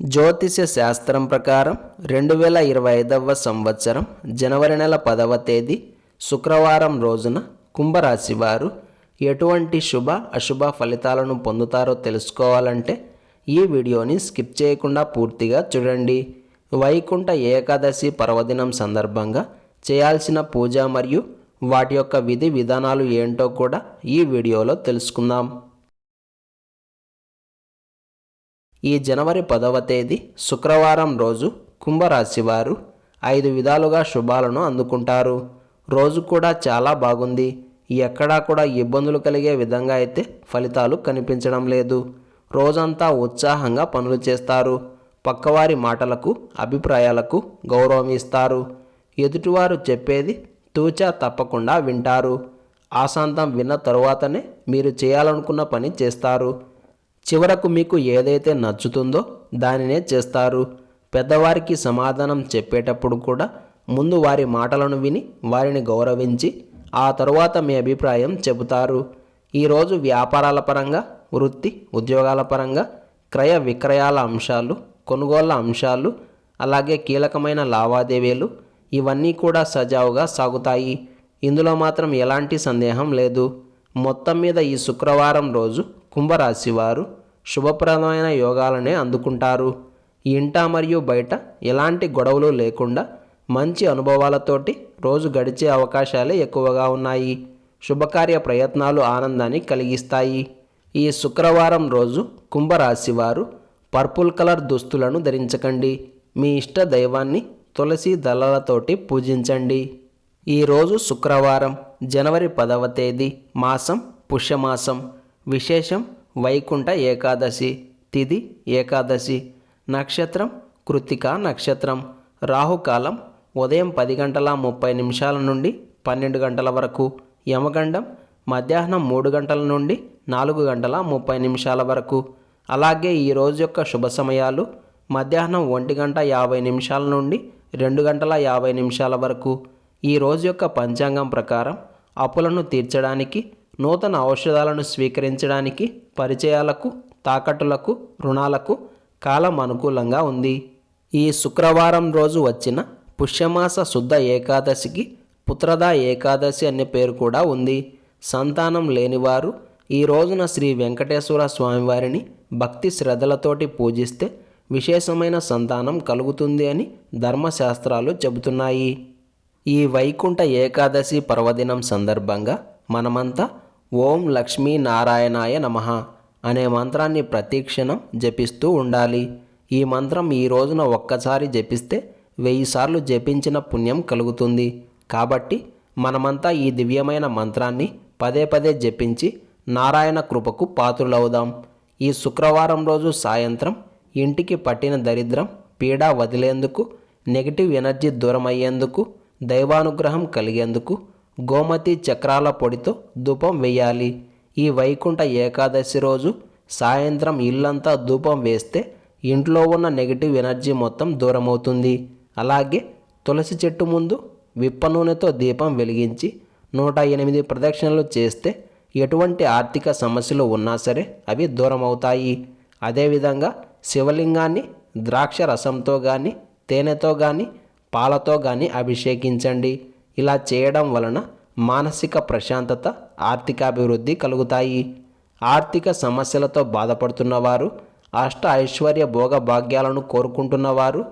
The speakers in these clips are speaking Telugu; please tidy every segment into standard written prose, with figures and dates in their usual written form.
జ్యోతిష శాస్త్రం ప్రకారం 2025వ సంవత్సరం జనవరి నెల 10వ తేదీ శుక్రవారం రోజున కుంభరాశి వారు ఎటువంటి శుభ అశుభ ఫలితాలను పొందుతారో తెలుసుకోవాలంటే ఈ వీడియోని స్కిప్ చేయకుండా పూర్తిగా చూడండి. వైకుంఠ ఏకాదశి పర్వదినం సందర్భంగా చేయాల్సిన పూజ మరియు వాటి యొక్క విధి విధానాలు ఏంటో కూడా ఈ వీడియోలో తెలుసుకుందాం. ఈ జనవరి 10వ తేదీ శుక్రవారం రోజు కుంభరాశి వారు 5 విధాలుగా శుభాలను అందుకుంటారు. రోజు కూడా చాలా బాగుంది. ఎక్కడా కూడా ఇబ్బందులు కలిగే విధంగా అయితే ఫలితాలు కనిపించడం లేదు. రోజంతా ఉత్సాహంగా పనులు చేస్తారు. పక్కవారి మాటలకు అభిప్రాయాలకు గౌరవం ఇస్తారు. ఎదుటివారు చెప్పేది తూచా తప్పకుండా వింటారు. ఆశాంతం విన్న తరువాతనే మీరు చేయాలనుకున్న పని చేస్తారు. చివరకు మీకు ఏదైతే నచ్చుతుందో దానినే చేస్తారు. పెద్దవారికి సమాధానం చెప్పేటప్పుడు కూడా ముందు వారి మాటలను విని వారిని గౌరవించి ఆ తరువాత మీ అభిప్రాయం చెబుతారు. ఈరోజు వ్యాపారాల పరంగా, వృత్తి ఉద్యోగాల పరంగా, క్రయ విక్రయాల అంశాలు, కొనుగోళ్ల అంశాలు, అలాగే కీలకమైన లావాదేవీలు ఇవన్నీ కూడా సజావుగా సాగుతాయి. ఇందులో మాత్రం ఎలాంటి సందేహం లేదు. మొత్తం మీద ఈ శుక్రవారం రోజు కుంభరాశి వారు శుభప్రదమైన యోగాలనే అందుకుంటారు. ఇంట మరియు బయట ఎలాంటి గొడవలు లేకుండా మంచి అనుభవాలతోటి రోజు గడిచే అవకాశాలే ఎక్కువగా ఉన్నాయి. శుభకార్య ప్రయత్నాలు ఆనందాన్ని కలిగిస్తాయి. ఈ శుక్రవారం రోజు కుంభరాశి వారు పర్పుల్ కలర్ దుస్తులను ధరించకండి. మీ ఇష్ట దైవాన్ని తులసి దళాలతోటి పూజించండి. ఈరోజు శుక్రవారం జనవరి 10వ తేదీ, మాసం పుష్యమాసం, విశేషం వైకుంఠ ఏకాదశి, తిథి ఏకాదశి, నక్షత్రం కృత్తికా నక్షత్రం, రాహుకాలం ఉదయం 10:30 నుండి 12 గంటల వరకు, యమగండం మధ్యాహ్నం 3 గంటల నుండి 4:30 వరకు. అలాగే ఈరోజు యొక్క శుభ సమయాలు మధ్యాహ్నం 1:50 నుండి 2:50 వరకు. ఈ రోజు యొక్క పంచాంగం ప్రకారం అప్పులను తీర్చడానికి, నూతన ఔషధాలను స్వీకరించడానికి, పరిచయాలకు, తాకట్టులకు, రుణాలకు కాలం అనుకూలంగా ఉంది. ఈ శుక్రవారం రోజు వచ్చిన పుష్యమాస శుద్ధ ఏకాదశికి పుత్రదా ఏకాదశి అనే పేరు కూడా ఉంది. సంతానం లేనివారు ఈ రోజున శ్రీ వెంకటేశ్వర స్వామివారిని భక్తి శ్రద్ధలతోటి పూజిస్తే విశేషమైన సంతానం కలుగుతుంది అని ధర్మశాస్త్రాలు చెబుతున్నాయి. ఈ వైకుంఠ ఏకాదశి పర్వదినం సందర్భంగా మనమంతా ఓం లక్ష్మీ నారాయణాయ నమః అనే మంత్రాన్ని ప్రతిక్షణం జపిస్తూ ఉండాలి. ఈ మంత్రం ఈ రోజున ఒక్కసారి జపిస్తే 1000 సార్లు జపించిన పుణ్యం కలుగుతుంది. కాబట్టి మనమంతా ఈ దివ్యమైన మంత్రాన్ని పదే పదే జపించి నారాయణ కృపకు పాత్రులవుదాం. ఈ శుక్రవారం రోజు సాయంత్రం ఇంటికి పట్టిన దరిద్రం పీడ వదిలేందుకు, నెగిటివ్ ఎనర్జీ దూరమయ్యేందుకు, దైవానుగ్రహం కలిగేందుకు గోమతి చక్రాల పొడితో ధూపం వేయాలి. ఈ వైకుంఠ ఏకాదశి రోజు సాయంత్రం ఇల్లంతా ధూపం వేస్తే ఇంట్లో ఉన్న నెగిటివ్ ఎనర్జీ మొత్తం దూరమవుతుంది. అలాగే తులసి చెట్టు ముందు విప్ప నూనెతో దీపం వెలిగించి 108 ప్రదక్షిణలు చేస్తే ఎటువంటి ఆర్థిక సమస్యలు ఉన్నా సరే అవి దూరమవుతాయి. అదేవిధంగా శివలింగాన్ని ద్రాక్ష రసంతో కానీ, తేనెతో కానీ, పాలతో కానీ అభిషేకించండి. ఇలా చేయడం వలన మానసిక ప్రశాంతత, ఆర్థికాభివృద్ధి కలుగుతాయి. ఆర్థిక సమస్యలతో బాధపడుతున్నవారు, అష్ట ఐశ్వర్య భోగ భాగ్యాలను కోరుకుంటున్నవారు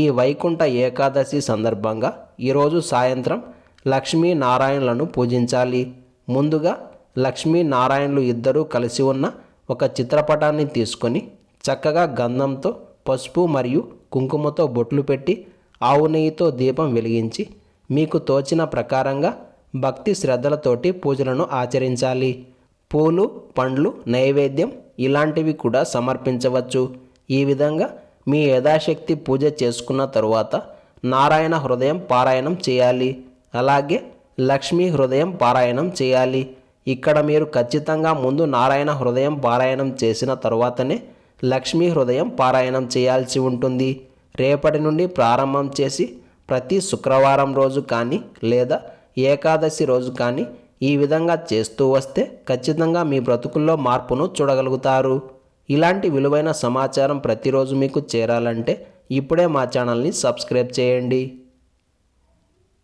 ఈ వైకుంఠ ఏకాదశి సందర్భంగా ఈరోజు సాయంత్రం లక్ష్మీనారాయణలను పూజించాలి. ముందుగా లక్ష్మీనారాయణలు ఇద్దరూ కలిసి ఉన్న ఒక చిత్రపటాన్ని తీసుకొని చక్కగా గంధంతో, పసుపు మరియు కుంకుమతో బొట్లు పెట్టి ఆవు నెయ్యితో దీపం వెలిగించి మీకు తోచిన ప్రకారంగా భక్తి శ్రద్ధలతోటి పూజలను ఆచరించాలి. పూలు, పండ్లు, నైవేద్యం ఇలాంటివి కూడా సమర్పించవచ్చు. ఈ విధంగా మీ యథాశక్తి పూజ చేసుకున్న తరువాత నారాయణ హృదయం పారాయణం చేయాలి. అలాగే లక్ష్మీ హృదయం పారాయణం చేయాలి. ఇక్కడ మీరు ఖచ్చితంగా ముందు నారాయణ హృదయం పారాయణం చేసిన తరువాతనే లక్ష్మీ హృదయం పారాయణం చేయాల్సి ఉంటుంది. రేపటి నుండి ప్రారంభం చేసి ప్రతి శుక్రవారం రోజు కానీ లేదా ఏకాదశి రోజు కానీ ఈ విధంగా చేస్తూ వస్తే ఖచ్చితంగా మీ బ్రతుకుల్లో మార్పును చూడగలుగుతారు. ఇలాంటి విలువైన సమాచారం ప్రతిరోజు మీకు చేరాలంటే ఇప్పుడే మా ఛానల్ని సబ్స్క్రైబ్ చేయండి.